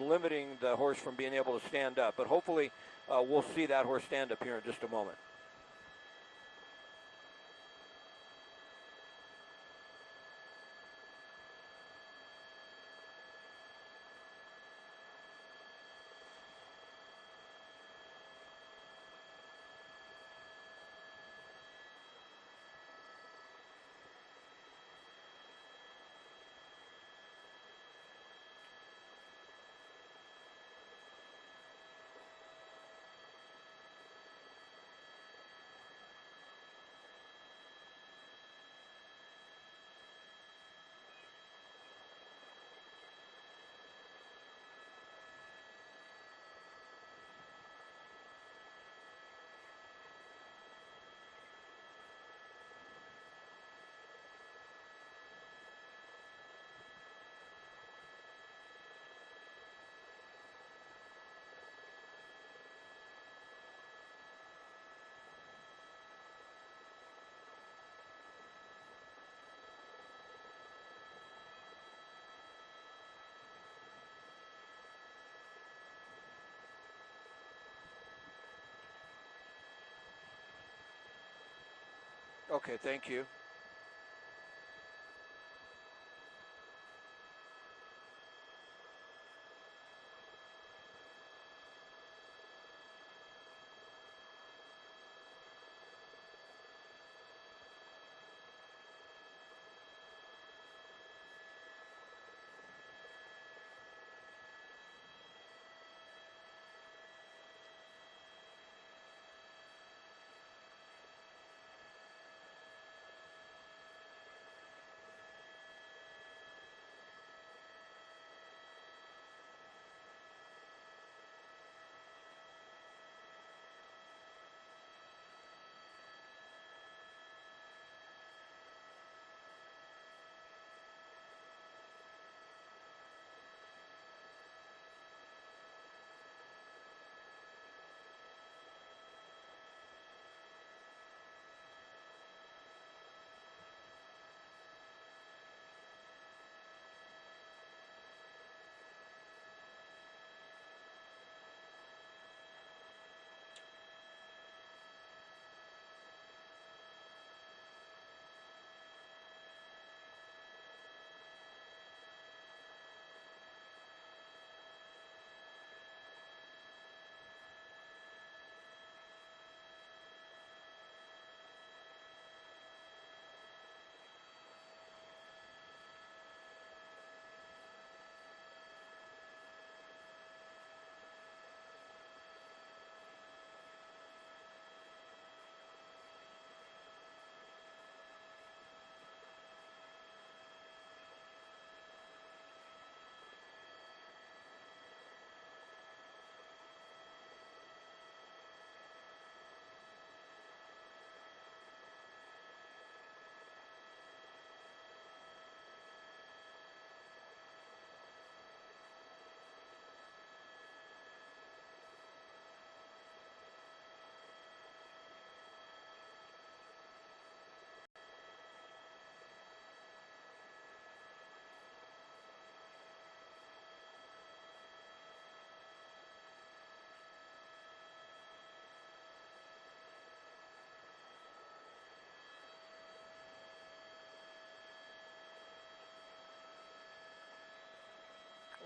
limiting the horse from being able to stand up. But hopefully we'll see that horse stand up here in just a moment. Okay, thank you.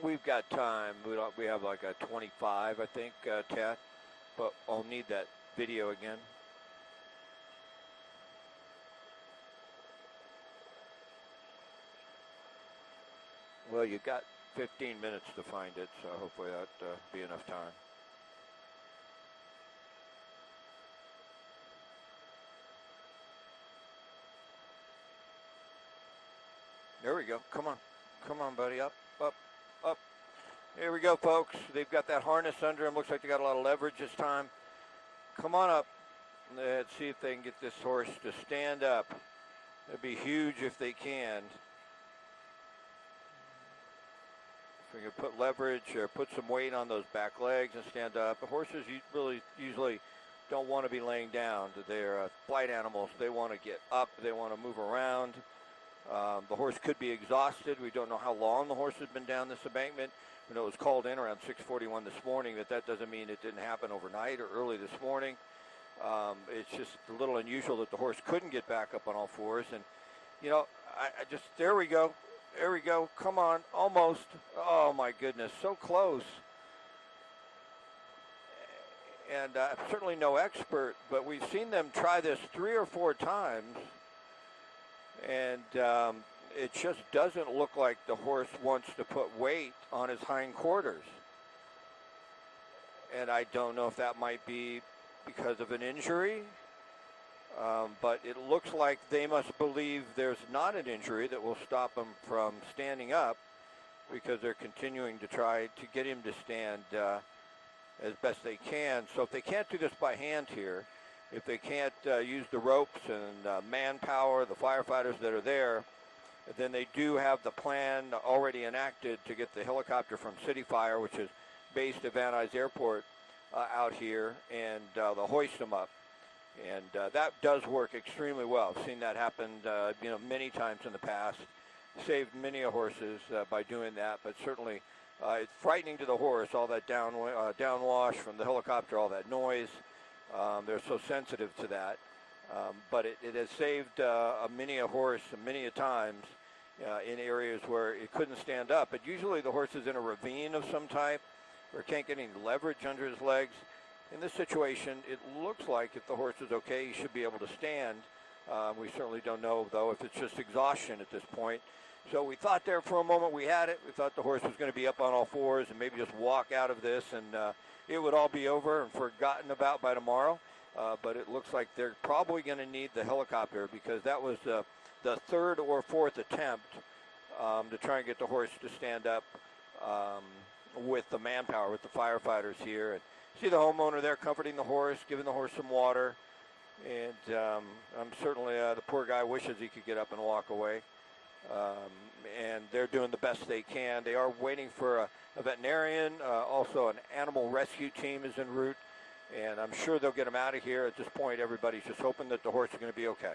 We've got time. We have like a 25, I think, Ted. But I'll need that video again. Well, you got 15 minutes to find it, so hopefully that'll be enough time. There we go. Come on. Come on, buddy. Up, up, up. Here we go, folks. They've got that harness under them. Looks like they got a lot of leverage this time. Come on up. Let's see if they can get this horse to stand up. It'd be huge if they can. If we can put leverage or put some weight on those back legs and stand up. The horses really usually don't want to be laying down. They're flight animals. They want to get up. They want to move around. The horse could be exhausted. We don't know how long the horse has been down this embankment. We know it was called in around 6:41 this morning. That doesn't mean it didn't happen overnight or early this morning. It's just a little unusual that the horse couldn't get back up on all fours. And, you know, I just, there we go. There we go. Come on. Almost. Oh, my goodness. So close. And I'm certainly no expert, but we've seen them try this 3 or 4 times. And it just doesn't look like the horse wants to put weight on his hindquarters. And I don't know if that might be because of an injury, but it looks like they must believe there's not an injury that will stop him from standing up, because they're continuing to try to get him to stand as best they can. So if they can't do this by hand here, if they can't use the ropes and manpower, the firefighters that are there, then they do have the plan already enacted to get the helicopter from City Fire, which is based at Van Nuys Airport, out here, and they'll hoist them up. And that does work extremely well. I've seen that happen many times in the past. Saved many horses by doing that, but certainly it's frightening to the horse, all that downwash from the helicopter, all that noise. They're so sensitive to that. But it has saved many a horse many a times in areas where it couldn't stand up. But usually the horse is in a ravine of some type or can't get any leverage under his legs. In this situation, it looks like if the horse is okay, he should be able to stand. We certainly don't know, though, if it's just exhaustion at this point. So we thought there for a moment we had it. We thought the horse was going to be up on all fours and maybe just walk out of this, and it would all be over and forgotten about by tomorrow. But it looks like they're probably going to need the helicopter, because that was the 3rd or 4th attempt to try and get the horse to stand up with the manpower, with the firefighters here. And see the homeowner there comforting the horse, giving the horse some water. And I'm certainly, the poor guy wishes he could get up and walk away. And they're doing the best they can. They are waiting for a veterinarian. Also, an animal rescue team is en route. And I'm sure they'll get him out of here. At this point, everybody's just hoping that the horse is going to be okay.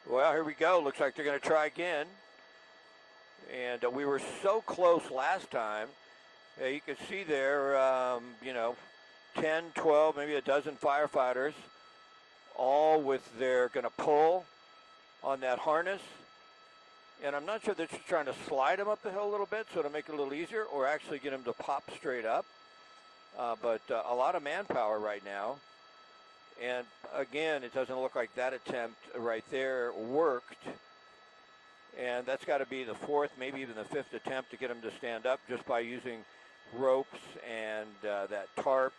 Well, here we go. Looks like they're going to try again. And we were so close last time. You can see there, 10, 12, maybe a dozen firefighters, all with their going to pull on that harness. And I'm not sure they're just trying to slide him up the hill a little bit so to make it a little easier, or actually get him to pop straight up. But a lot of manpower right now. And again, it doesn't look like that attempt right there worked. And that's got to be the 4th, maybe even the 5th attempt to get him to stand up, just by using ropes and that tarp.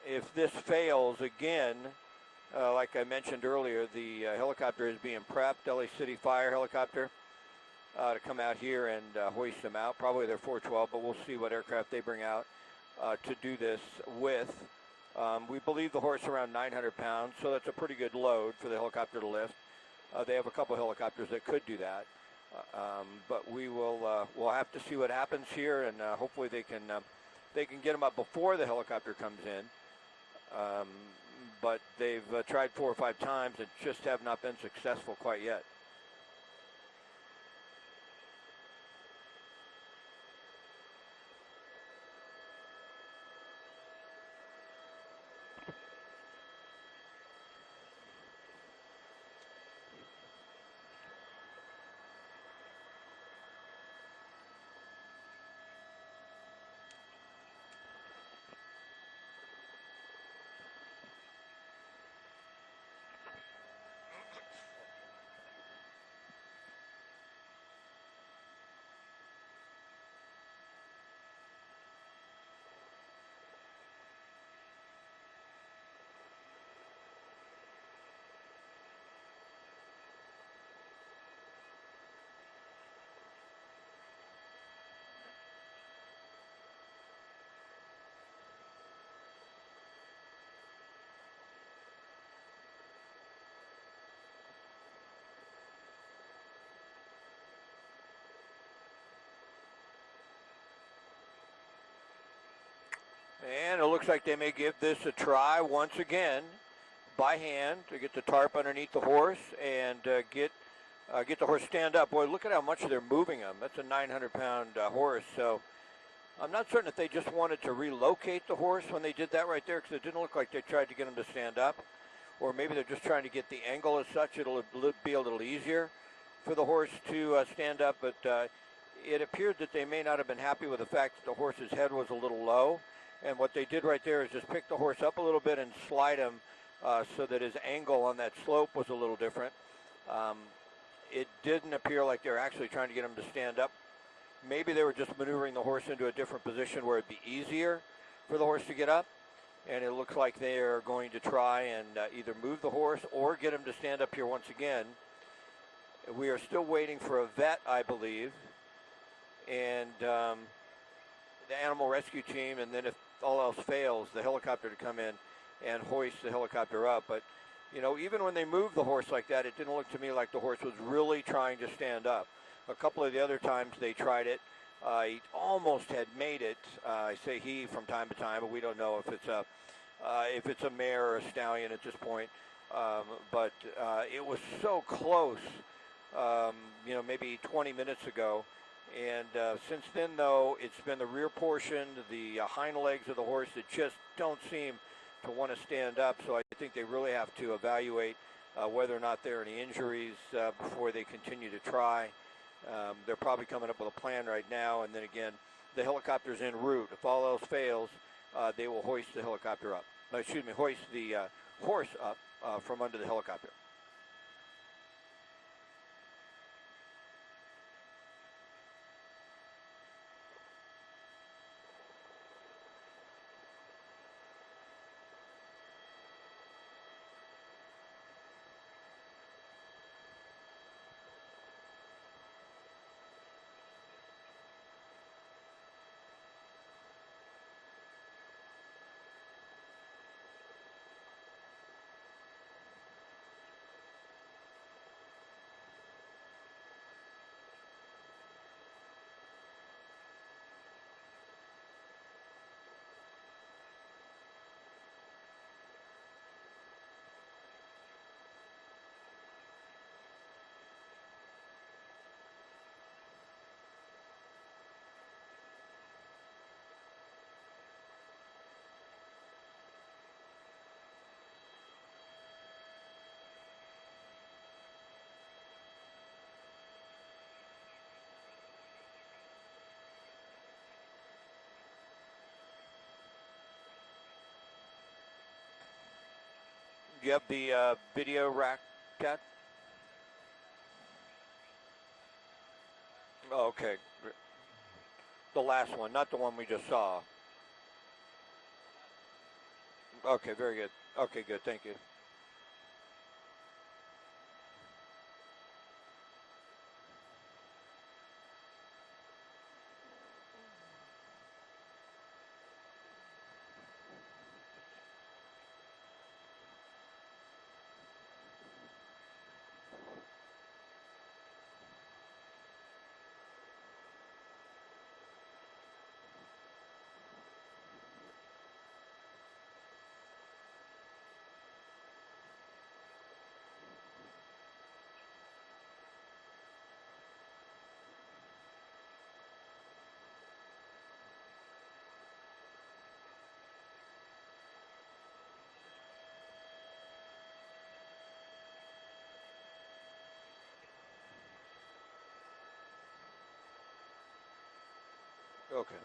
If this fails again, like I mentioned earlier, the helicopter is being prepped, LA City Fire helicopter, to come out here and hoist them out. Probably their 412, but we'll see what aircraft they bring out to do this with. We believe the horse around 900 pounds, so that's a pretty good load for the helicopter to lift. They have a couple helicopters that could do that, but we'll have to see what happens here, and hopefully they can get them up before the helicopter comes in. But they've tried 4 or 5 times and just have not been successful quite yet. And it looks like they may give this a try once again by hand to get the tarp underneath the horse and get the horse stand up. Boy, look at how much they're moving him. That's a 900-pound horse. So I'm not certain if they just wanted to relocate the horse when they did that right there, because it didn't look like they tried to get him to stand up. Or maybe they're just trying to get the angle as such. It'll be a little easier for the horse to stand up. But it appeared that they may not have been happy with the fact that the horse's head was a little low. And what they did right there is just pick the horse up a little bit and slide him so that his angle on that slope was a little different. It didn't appear like they were actually trying to get him to stand up. Maybe they were just maneuvering the horse into a different position where it'd be easier for the horse to get up. And it looks like they are going to try and either move the horse or get him to stand up here once again. We are still waiting for a vet, I believe, and the animal rescue team, and then if all else fails, the helicopter to come in and hoist the helicopter up. But, you know, even when they moved the horse like that, it didn't look to me like the horse was really trying to stand up. A couple of the other times they tried it, he almost had made it. I say he from time to time, but we don't know if it's a mare or a stallion at this point. But it was so close, you know, maybe 20 minutes ago. And since then, though, it's been the rear portion, the hind legs of the horse that just don't seem to want to stand up. So I think they really have to evaluate whether or not there are any injuries before they continue to try. They're probably coming up with a plan right now. And then again, the helicopter's en route. If all else fails, they will hoist the helicopter up. Hoist the horse up from under the helicopter. Do you have the video rack, Ted? Oh, okay. The last one, not the one we just saw. Okay, very good. Okay, good. Thank you. Okay.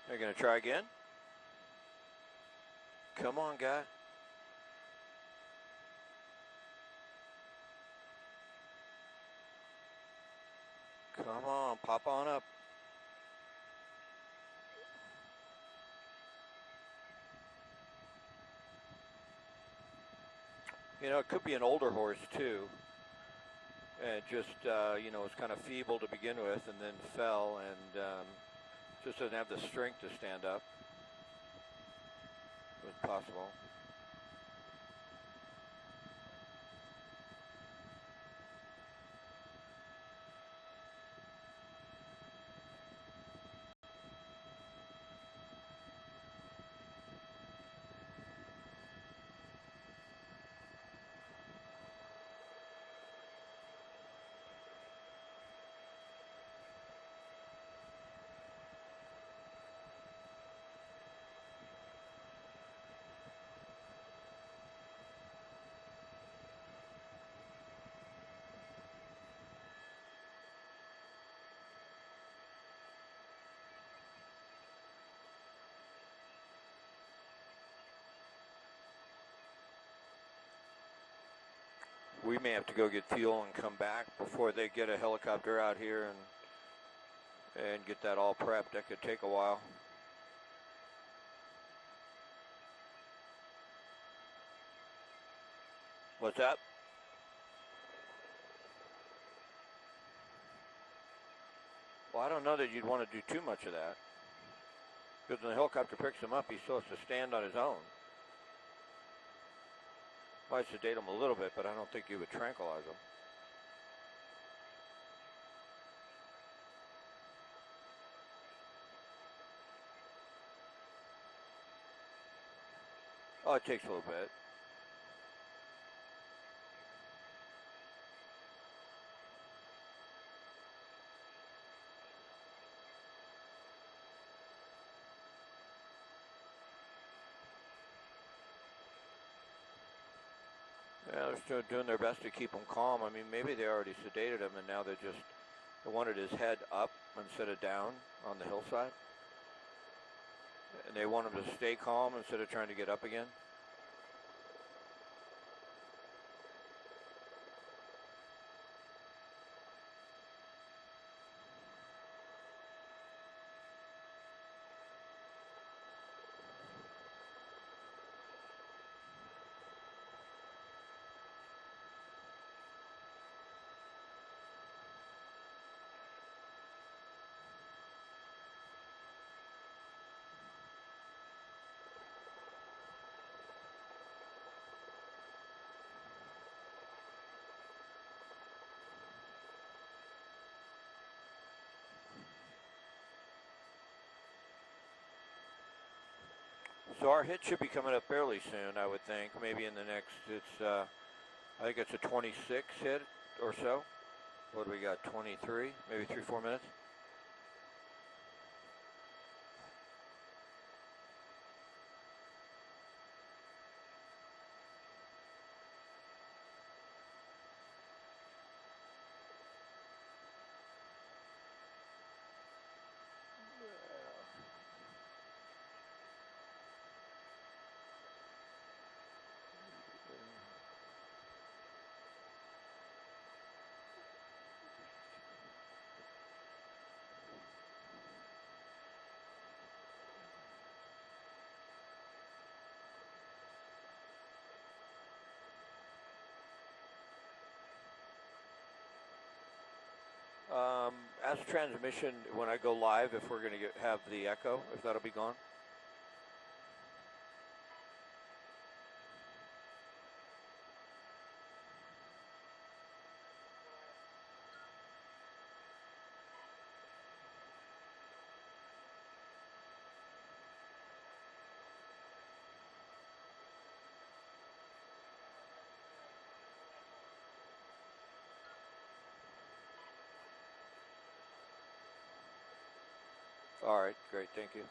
They're going to try again. Come on, guy. Come on, pop on up. You know, it could be an older horse too. And just, you know, was kind of feeble to begin with and then fell and just doesn't have the strength to stand up. It was possible. We may have to go get fuel and come back before they get a helicopter out here and get that all prepped. That could take a while. What's that? Well, I don't know that you'd want to do too much of that. Because when the helicopter picks him up, he's supposed to stand on his own. Might sedate him a little bit, but I don't think you would tranquilize him. Oh, it takes a little bit. Yeah, they're still doing their best to keep him calm. I mean, maybe they already sedated him, and now they wanted his head up instead of down on the hillside. And they want him to stay calm instead of trying to get up again. So our hit should be coming up fairly soon, I would think. Maybe in the next, I think it's a 26 hit or so. What do we got, 23? Maybe 3-4 minutes? As transmission, when I go live, if we're going to have the echo, if that'll be gone. All right, great, thank you.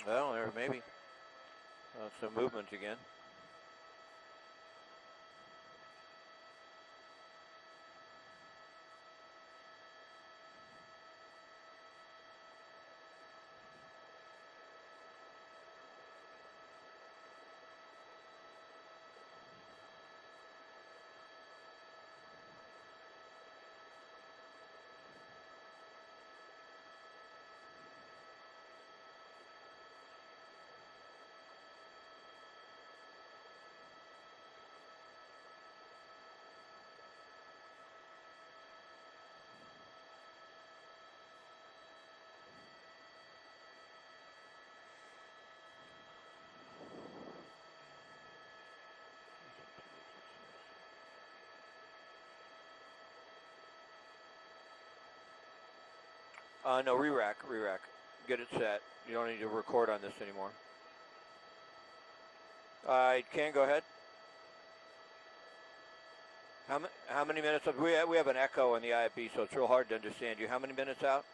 Well, there maybe some movement again. No, re-rack. Get it set. You don't need to record on this anymore. I can go ahead. How many minutes? We have an echo in the IFB, so it's real hard to understand you. How many minutes out?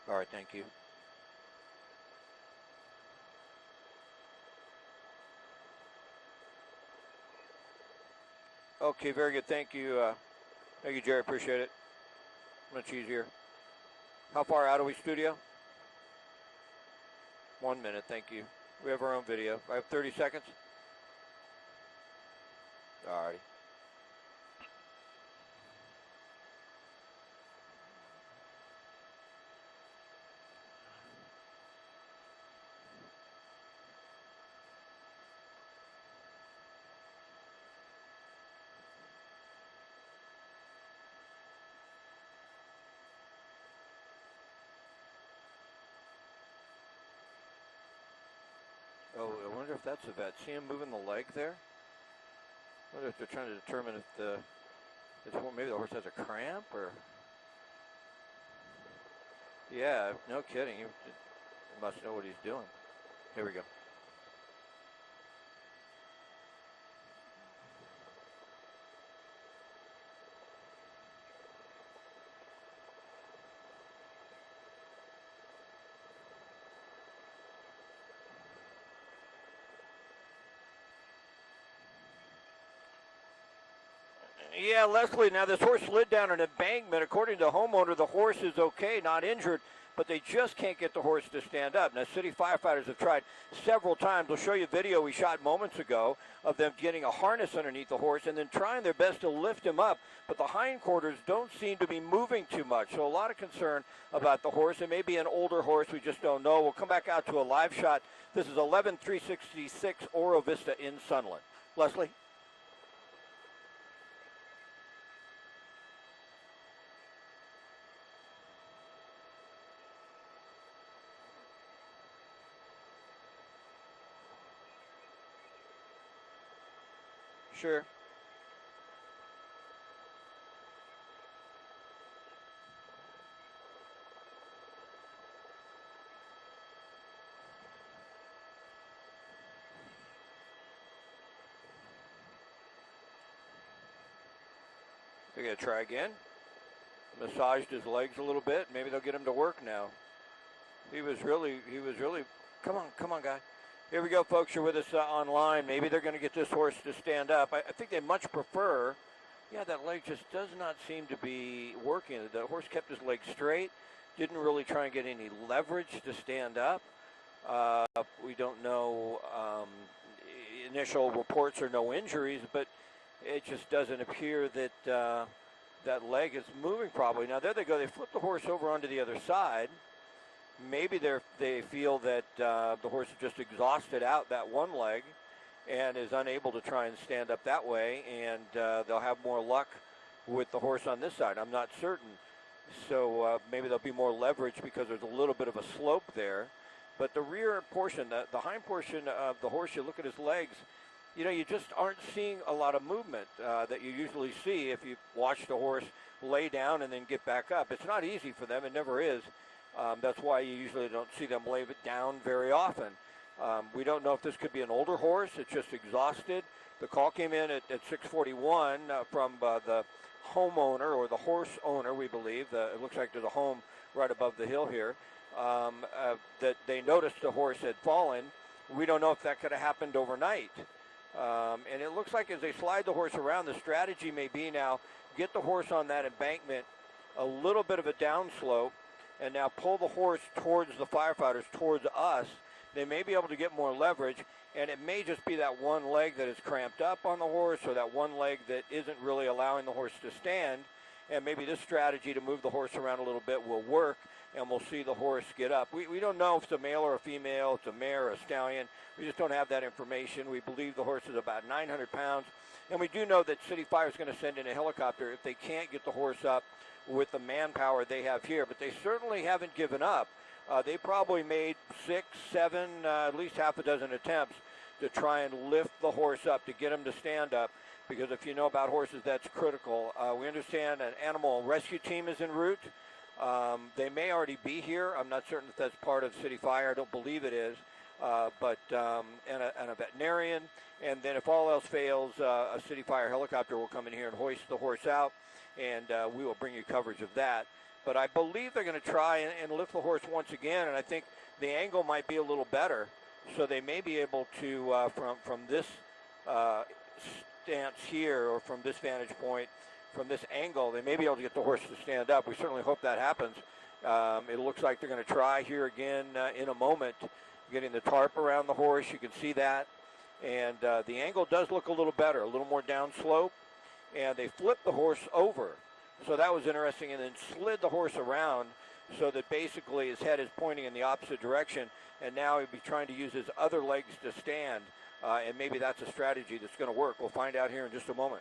All right, thank you. Okay, very good. Thank you, Jerry. Appreciate it. Much easier. How far out are we, studio? 1 minute. Thank you. We have our own video. I have 30 seconds. All righty. Oh, I wonder if that's a vet. See him moving the leg there? I wonder if they're trying to determine if maybe the horse has a cramp or. Yeah, no kidding. He must know what he's doing. Here we go. Yeah, Leslie, now this horse slid down an embankment. According to the homeowner, the horse is okay, not injured, but they just can't get the horse to stand up. Now, city firefighters have tried several times. We'll show you a video we shot moments ago of them getting a harness underneath the horse and then trying their best to lift him up, but the hindquarters don't seem to be moving too much. So a lot of concern about the horse. It may be an older horse. We just don't know. We'll come back out to a live shot. This is 11-366 Oro Vista in Sunland. Leslie? Sure. They're going to try again. Massaged his legs a little bit. Maybe they'll get him to work now. He was really, come on, guy. Here we go, folks. You're with us online. Maybe they're going to get this horse to stand up. I think they much prefer. Yeah, that leg just does not seem to be working. The horse kept his leg straight. Didn't really try and get any leverage to stand up. We don't know. Initial reports are no injuries, but it just doesn't appear that that leg is moving properly. Now, there they go. They flip the horse over onto the other side. Maybe they feel that the horse has just exhausted out that one leg and is unable to try and stand up that way, and they'll have more luck with the horse on this side. I'm not certain. So maybe there'll be more leverage because there's a little bit of a slope there. But the rear portion, the hind portion of the horse, you look at his legs, you just aren't seeing a lot of movement that you usually see if you watch the horse lay down and then get back up. It's not easy for them. It never is. That's why you usually don't see them lay it down very often. We don't know if this could be an older horse. It's just exhausted. The call came in at 6:41 from the homeowner or the horse owner, we believe. It looks like there's a home right above the hill here. That they noticed the horse had fallen. We don't know if that could have happened overnight. And it looks like as they slide the horse around, the strategy may be now get the horse on that embankment, a little bit of a downslope, and now pull the horse towards the firefighters, towards us. They may be able to get more leverage, and it may just be that one leg that is cramped up on the horse or that one leg that isn't really allowing the horse to stand. And maybe this strategy to move the horse around a little bit will work, and we'll see the horse get up. We don't know if it's a male or a female, it's a mare or a stallion. We just don't have that information. We believe the horse is about 900 pounds, and we do know that City Fire is going to send in a helicopter if they can't get the horse up with the manpower they have here. But they certainly haven't given up. They probably made 6, 7, at least half a dozen attempts to try and lift the horse up, to get him to stand up, because if you know about horses, that's critical. We understand an animal rescue team is en route. They may already be here. I'm not certain if that's part of City Fire. I don't believe it is. And a veterinarian. And then if all else fails, a City Fire helicopter will come in here and hoist the horse out, and we will bring you coverage of that. But I believe they're going to try and lift the horse once again, and I think the angle might be a little better. So they may be able to, from this stance here, or from this vantage point, from this angle, they may be able to get the horse to stand up. We certainly hope that happens. It looks like they're going to try here again in a moment, getting the tarp around the horse. You can see that. And the angle does look a little better, a little more downslope. And they flipped the horse over. So that was interesting, and then slid the horse around so that basically his head is pointing in the opposite direction, and now he'd be trying to use his other legs to stand, and maybe that's a strategy that's going to work. We'll find out here in just a moment.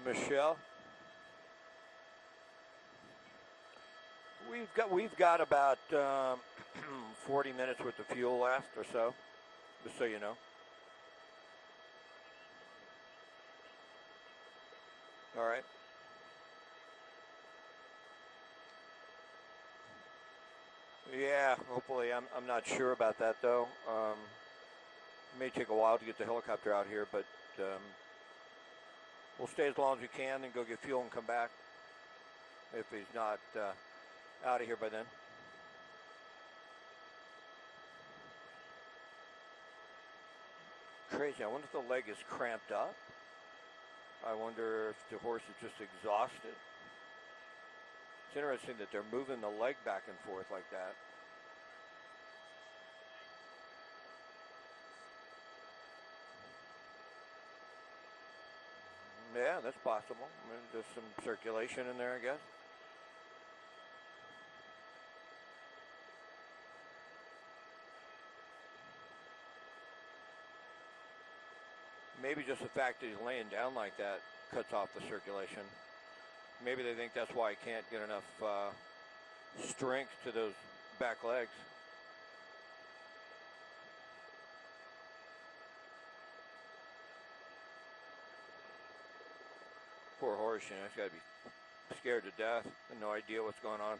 Michelle. We've got about 40 minutes worth of fuel left or so, just so you know. All right. Yeah, hopefully. I'm not sure about that though. It may take a while to get the helicopter out here, but we'll stay as long as we can and go get fuel and come back if he's not out of here by then. Crazy. I wonder if the leg is cramped up. I wonder if the horse is just exhausted. It's interesting that they're moving the leg back and forth like that. Yeah, that's possible. I mean, there's some circulation in there, I guess. Maybe just the fact that he's laying down like that cuts off the circulation. Maybe they think that's why he can't get enough strength to those back legs. Poor horse, you know, he's got to be scared to death and no idea what's going on.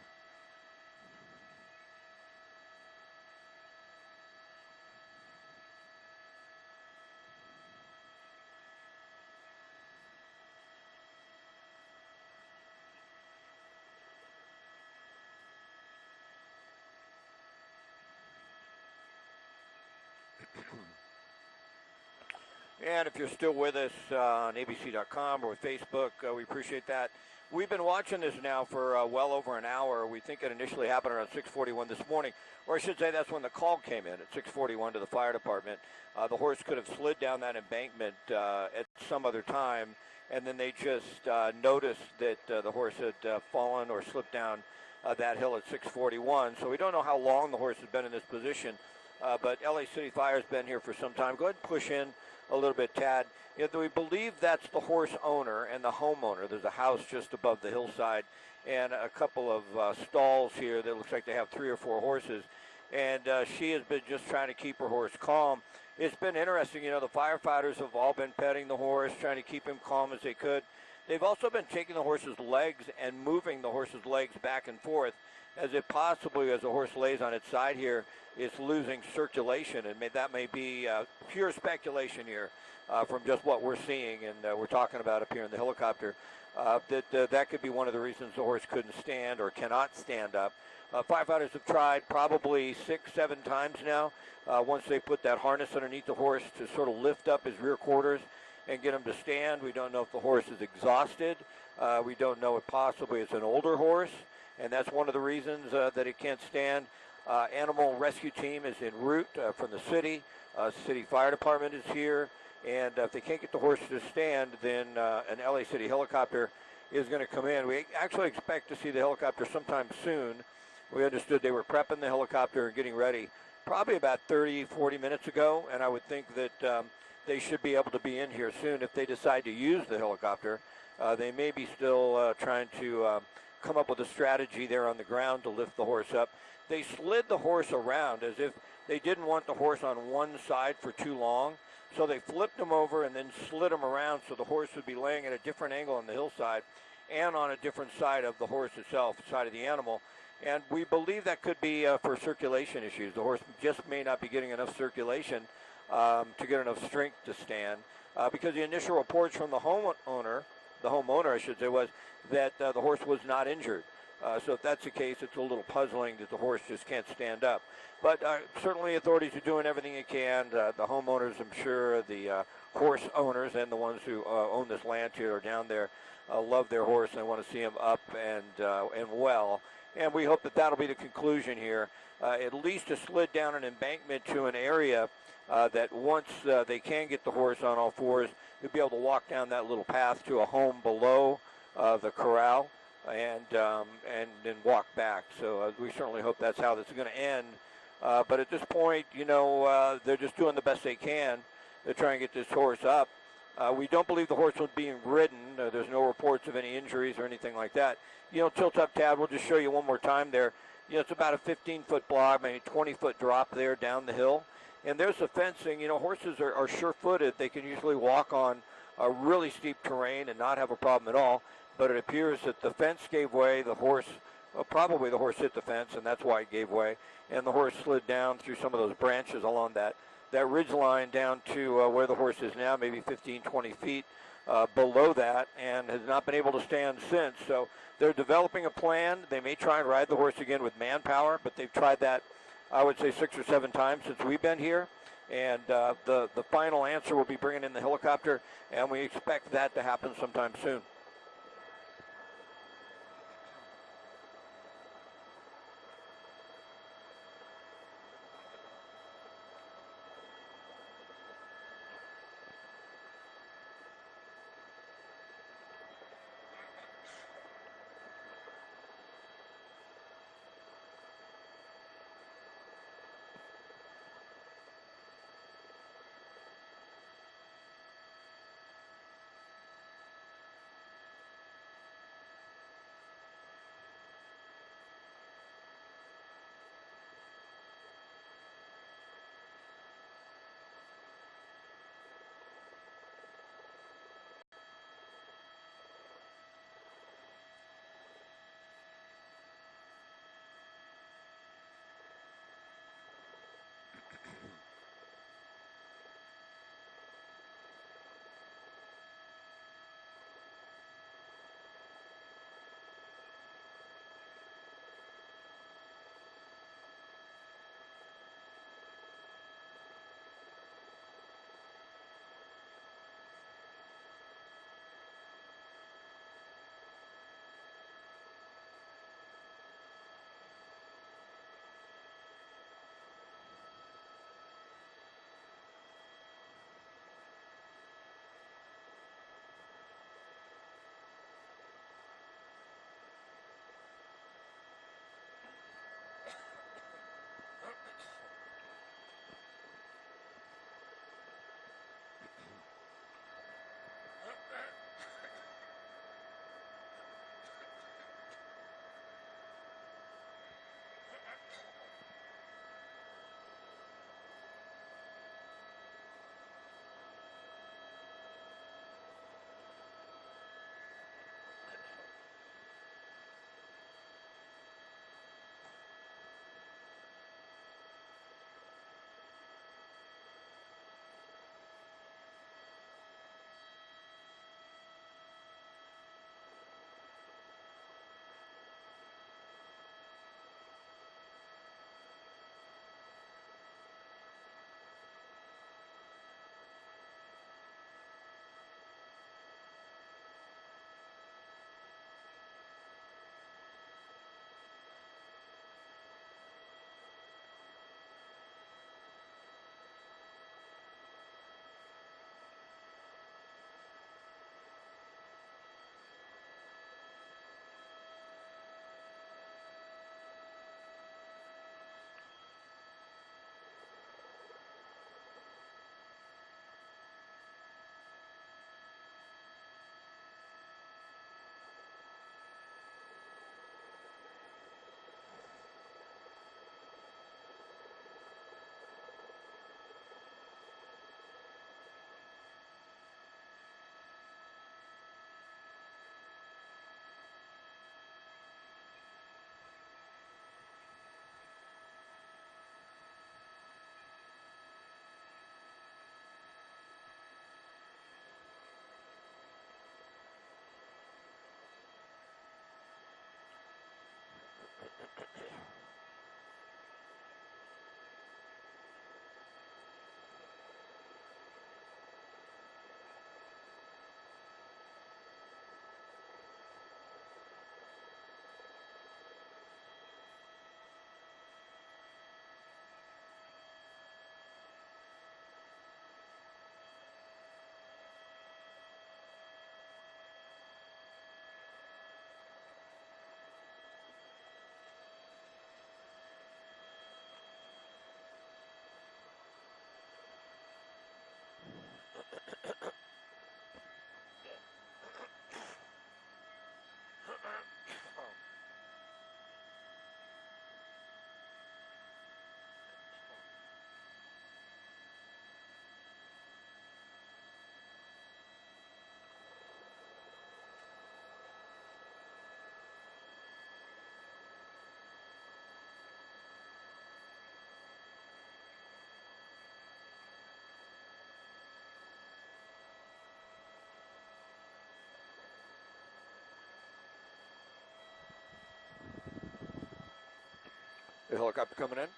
And if you're still with us on abc.com or with Facebook, we appreciate that. We've been watching this now for well over an hour. We think it initially happened around 6:41 this morning, or I should say that's when the call came in at 6:41 to the fire department. The horse could have slid down that embankment at some other time, and then they just noticed that the horse had fallen or slipped down that hill at 6:41. So we don't know how long the horse has been in this position, but LA City Fire's been here for some time. Go ahead and push in a little bit, Tad. You know, we believe that's the horse owner and the homeowner. There's a house just above the hillside and a couple of stalls here that looks like they have 3 or 4 horses. And she has been just trying to keep her horse calm. It's been interesting. You know, the firefighters have all been petting the horse, trying to keep him calm as they could. They've also been taking the horse's legs and moving the horse's legs back and forth as if possibly, as the horse lays on its side here, it's losing circulation. And that may be pure speculation here from just what we're seeing and we're talking about up here in the helicopter, that could be one of the reasons the horse couldn't stand or cannot stand up. Firefighters have tried probably 6-7 times now once they put that harness underneath the horse to sort of lift up his rear quarters and get him to stand. We don't know if the horse is exhausted. We don't know if possibly it's an older horse, and that's one of the reasons that it can't stand. Animal rescue team is en route from the city. City fire department is here, and if they can't get the horse to stand, then an LA City helicopter is going to come in. We actually expect to see the helicopter sometime soon. We understood they were prepping the helicopter and getting ready probably about 30-40 minutes ago, and I would think that they should be able to be in here soon if they decide to use the helicopter. They may be still trying to come up with a strategy there on the ground to lift the horse up. They slid the horse around as if they didn't want the horse on one side for too long. So they flipped him over and then slid him around so the horse would be laying at a different angle on the hillside and on a different side of the horse itself, side of the animal. And we believe that could be for circulation issues. The horse just may not be getting enough circulation to get enough strength to stand because the initial reports from the homeowner, I should say, was that the horse was not injured. So if that's the case, it's a little puzzling that the horse just can't stand up. But certainly authorities are doing everything they can. The homeowners, I'm sure, the horse owners and the ones who own this land here or down there love their horse and want to see him up and well. And we hope that that'll be the conclusion here. At least to slid down an embankment to an area that once they can get the horse on all fours, they'll be able to walk down that little path to a home below the corral and then walk back. So we certainly hope that's how this is going to end. But at this point, you know, they're just doing the best they can to try and get this horse up. We don't believe the horse was being ridden. There's no reports of any injuries or anything like that. Tilt up, Tad, we'll just show you one more time there. It's about a 15-foot block, maybe 20-foot drop there down the hill. And there's the fencing. Horses are sure-footed. They can usually walk on a really steep terrain and not have a problem at all. But it appears that the fence gave way. Probably the horse hit the fence, and that's why it gave way. And the horse slid down through some of those branches along that ridge line down to where the horse is now, maybe 15, 20 feet below that, and has not been able to stand since. So they're developing a plan. They may try and ride the horse again with manpower, but they've tried that, I would say, 6 or 7 times since we've been here. And the final answer will be bringing in the helicopter, and we expect that to happen sometime soon. The helicopter coming in.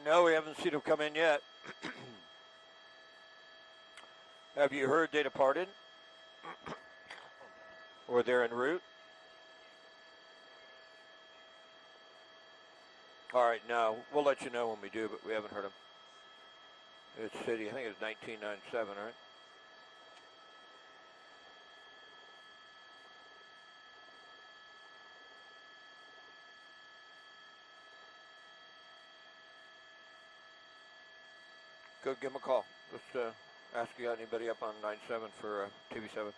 No, we haven't seen them come in yet. Have you heard they departed? Or they're en route? All right, no, we'll let you know when we do, but we haven't heard them. It's city, I think it's 1997, right? Go give them a call. Let's ask you got anybody up on 97 for TV7.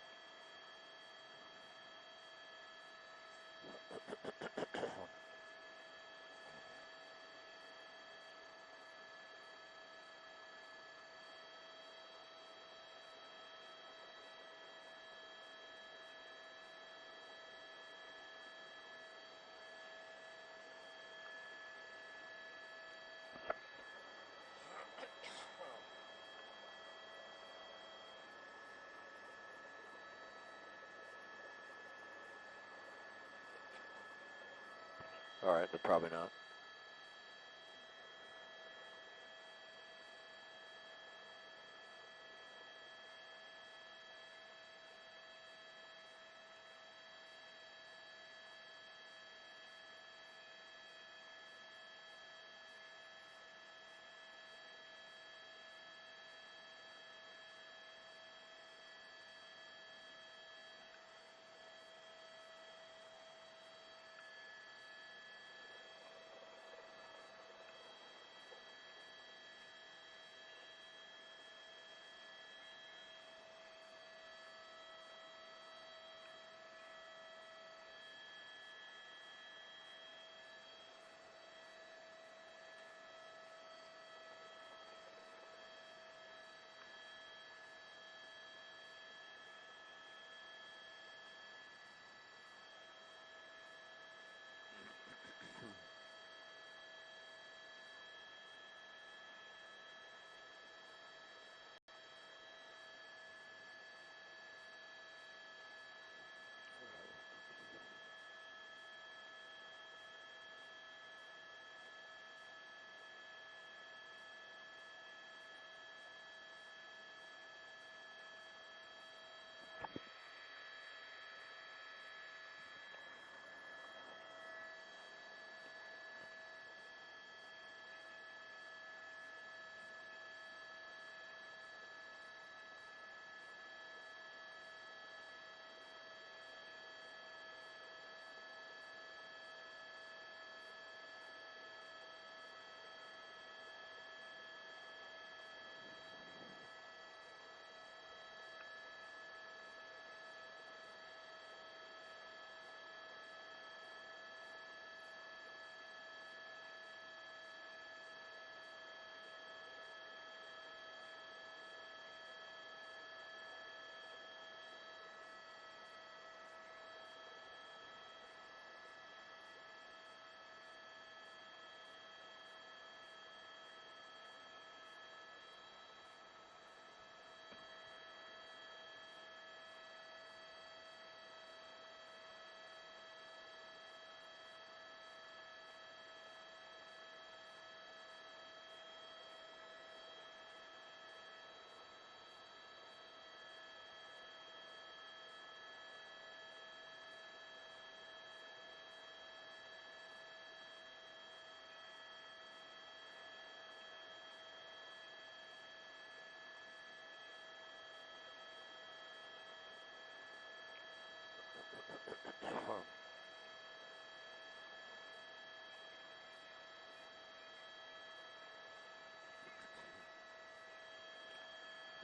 All right, but probably not.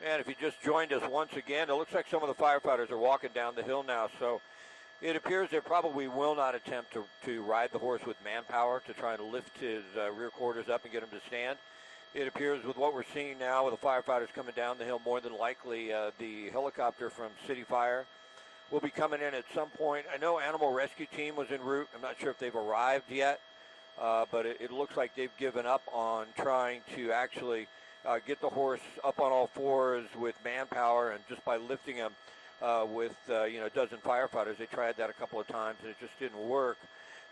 And if you just joined us once again, it looks like some of the firefighters are walking down the hill now. So it appears they probably will not attempt to ride the horse with manpower to try and lift his rear quarters up and get him to stand. It appears with what we're seeing now with the firefighters coming down the hill, more than likely the helicopter from City Fire will be coming in at some point. I know animal rescue team was en route. I'm not sure if they've arrived yet, but it looks like they've given up on trying to actually get the horse up on all fours with manpower and just by lifting him with a dozen firefighters. They tried that a couple of times and it just didn't work.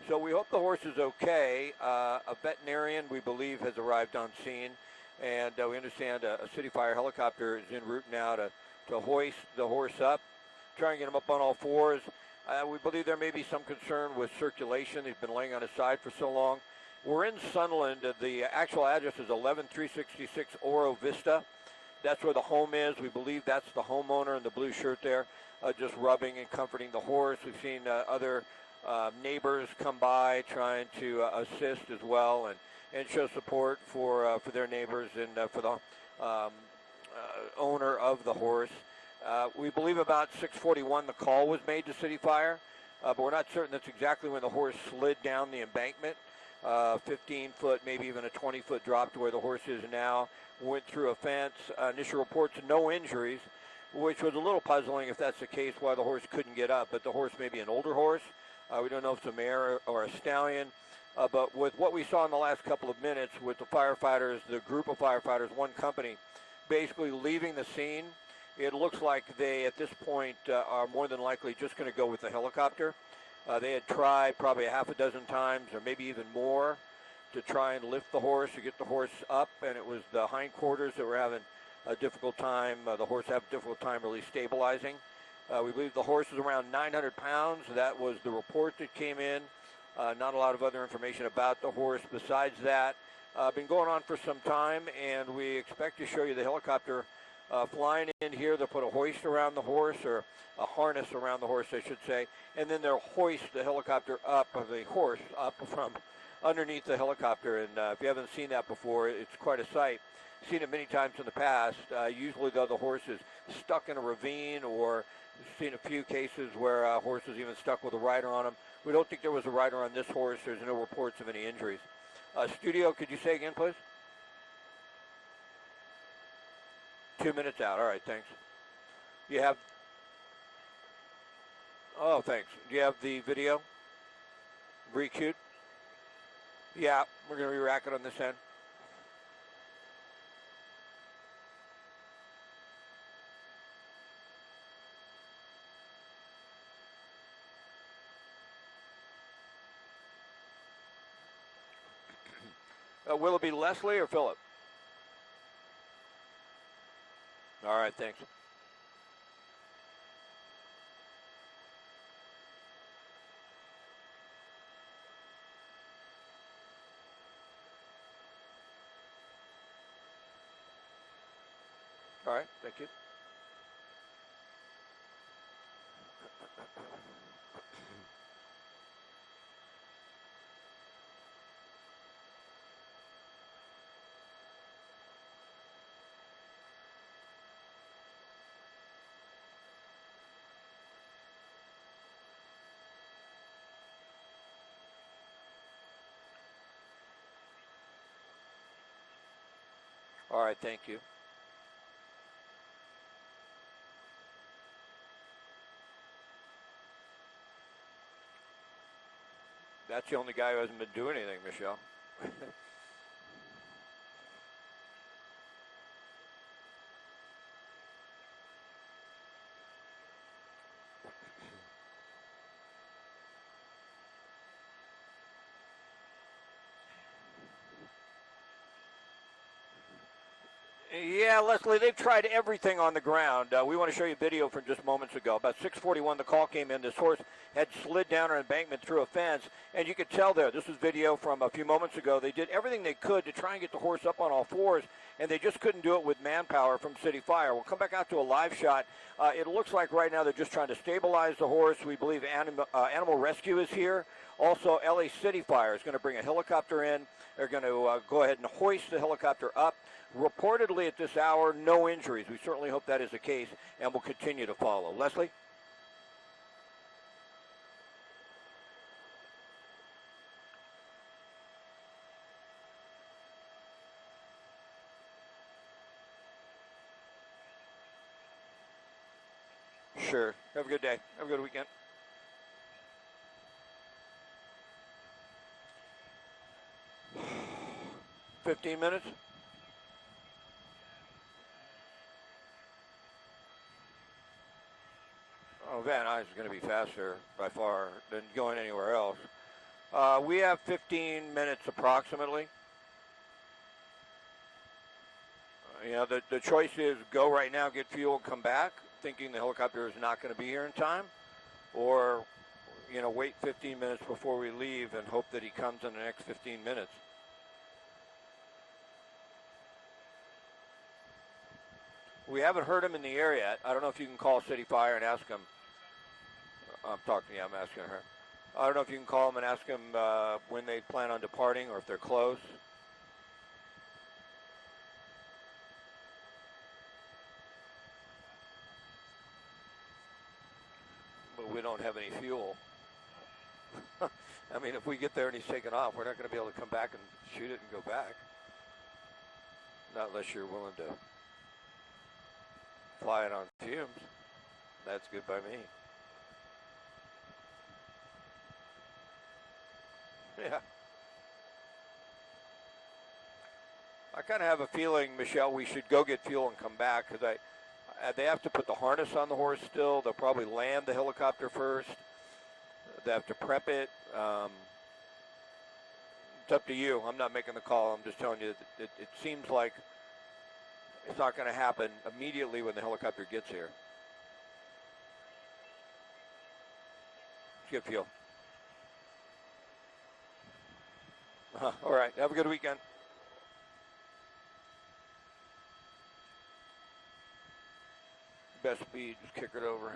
So we hope the horse is okay. A veterinarian, we believe, has arrived on scene, and we understand a City Fire helicopter is en route now to hoist the horse up, try and get him up on all fours. We believe there may be some concern with circulation. He's been laying on his side for so long. We're in Sunland. The actual address is 11366 Oro Vista. That's where the home is. We believe that's the homeowner in the blue shirt there, just rubbing and comforting the horse. We've seen other neighbors come by trying to assist as well and show support for their neighbors and for the owner of the horse. We believe about 6:41 the call was made to City Fire, but we're not certain that's exactly when the horse slid down the embankment. 15-foot, maybe even a 20-foot drop to where the horse is now, went through a fence. Initial reports, no injuries, which was a little puzzling if that's the case, why the horse couldn't get up. But the horse may be an older horse. We don't know if it's a mare or a stallion. But with what we saw in the last couple of minutes with the firefighters, the group of firefighters, one company, basically leaving the scene, it looks like they, at this point, are more than likely just going to go with the helicopter. They had tried probably a half a dozen times or maybe even more to try and lift the horse or get the horse up, and it was the hindquarters that were having a difficult time. The horse had a difficult time really stabilizing. We believe the horse is around 900 pounds. That was the report that came in. Not a lot of other information about the horse besides that. Been going on for some time, and we expect to show you the helicopter flying in here. They'll put a hoist around the horse, or a harness around the horse, I should say, and then they'll hoist the helicopter up, or the horse up from underneath the helicopter. And if you haven't seen that before, it's quite a sight. Seen it many times in the past. Usually, though, the horse is stuck in a ravine, or seen a few cases where a horse is even stuck with a rider on him. We don't think there was a rider on this horse. There's no reports of any injuries. Studio, could you say again, please? 2 minutes out. All right, thanks. You have... Oh, thanks. Do you have the video? Re-queued? Yeah, we're going to re-rack it on this end. Will it be Leslie or Philip? All right, thanks. All right, thank you. All right, thank you. That's the only guy who hasn't been doing anything, Michelle. Yeah, Leslie, they've tried everything on the ground. We want to show you a video from just moments ago. About 6:41, the call came in. This horse had slid down an embankment through a fence, and you could tell there, this was video from a few moments ago, they did everything they could to try and get the horse up on all fours, and they just couldn't do it with manpower from City Fire. We'll come back out to a live shot. It looks like right now they're just trying to stabilize the horse. We believe Animal Rescue is here. Also, LA City Fire is going to bring a helicopter in. They're going to go ahead and hoist the helicopter up. Reportedly at this hour, no injuries. We certainly hope that is the case, and we'll continue to follow. Leslie? Sure. Have a good day. Have a good weekend. $15 minutes? Oh, Van Nuys is going to be faster by far than going anywhere else. We have 15 minutes approximately. The choice is go right now, get fuel, and come back, thinking the helicopter is not going to be here in time, or, wait 15 minutes before we leave and hope that he comes in the next 15 minutes. We haven't heard him in the air yet. I don't know if you can call City Fire and ask him. I'm asking her. I don't know if you can call him and ask him when they plan on departing or if they're close. But we don't have any fuel. I mean, if we get there and he's taken off, we're not going to be able to come back and shoot it and go back. Not unless you're willing to fly it on fumes. That's good by me. Yeah. I kind of have a feeling, Michelle, we should go get fuel and come back because they have to put the harness on the horse still. They'll probably land the helicopter first. They have to prep it. It's up to you. I'm not making the call. I'm just telling you that it seems like it's not going to happen immediately when the helicopter gets here. Let's get fuel. All right. Have a good weekend. Best speed, just kick it over.